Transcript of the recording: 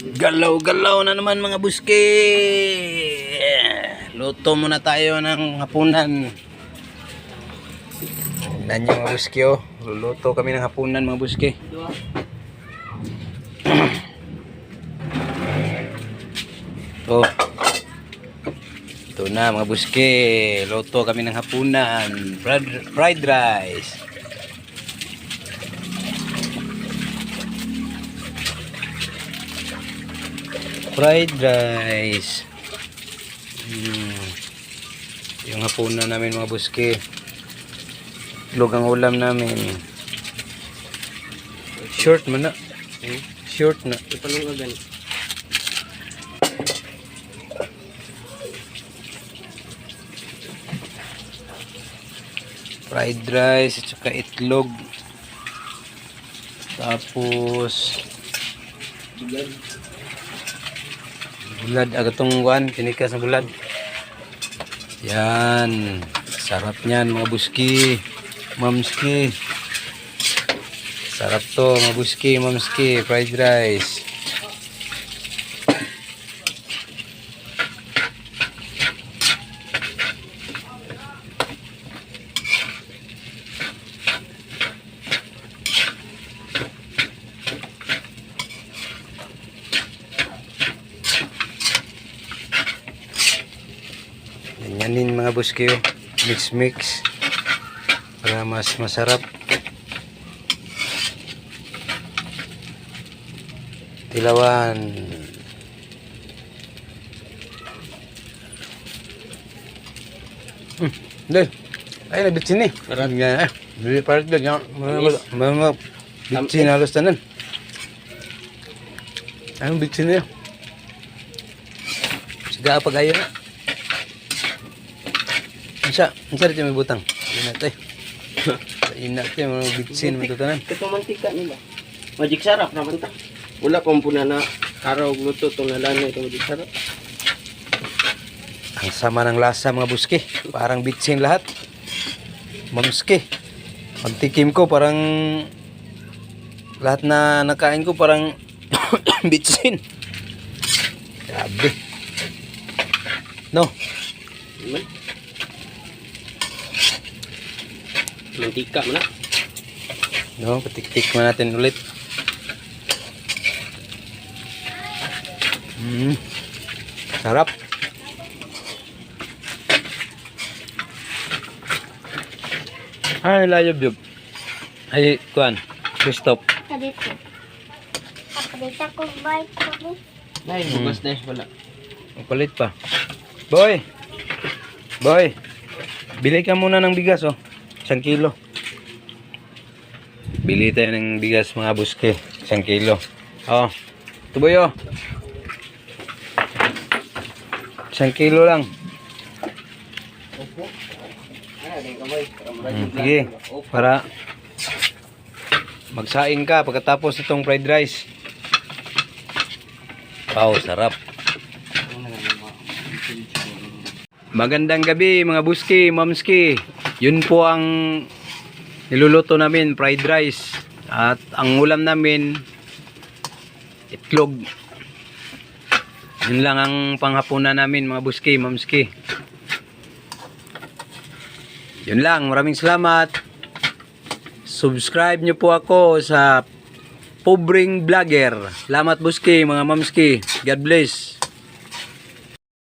Galaw-galaw na naman mga buski. Luto muna tayo ng hapunan. Tignan nyo mga buski oh. Luluto kami ng hapunan mga buski. Oh. Ito na mga buski. Luto kami ng hapunan. Fried rice. Fried rice. Yung hapunan namin mga buski. Itlog ang ulam namin. Short man na. Short na. Ipalungagan. Fried rice at saka itlog. Tapos bulad, agatong guan, tinikas na bulad. Yan, sarap niyan mga buski, mamski. Sarap to mga buski, mamski, fried rice. Ganyanin mga buski, mix para mas masarap. Tilawan. Deh, ay nabitsin ni. Marami bili part lang mga bitsin halos tanan. Anong bitsin niya? Siga pag ayo na. Ansa dito may butang. Inat eh. Inat eh, mga bitsin matutanan. Ito mantika nila. Magic sarap naman ta. Wala pang puna na araw luto itong nalanay ito magic sarap. Ang sama ng lasa mga buski. Parang bitsin lahat. Mamski. Pagtikim ko parang lahat na nakain ko parang bitsin. Grabe. No? Mantika mo na. No, patik-tik mo natin ulit. Sarap. Ay, layab yun. Ay, kuan. Christoph. Kadito. Kadito ko bite ko. Nay, bugas na wala. Mapalit pa. Boy! Boy! Bili ka muna ng bigas, oh. 1 kilo. Bili tayo ng bigas mga buske. 1 kilo. Oh. Tuboy, oh. 1 kilo lang. Opo. Ay, kamay. Sige. Para magsaing ka pagkatapos itong fried rice. Wow, sarap. Magandang gabi mga buski, mamski. Yun po ang niluluto namin, fried rice. At ang ulam namin, itlog. Yun lang ang panghapunan namin mga buski, mamski. Yun lang, maraming salamat. Subscribe nyo po ako sa Pobreng Vlogger. Salamat buski, mga mamski. God bless.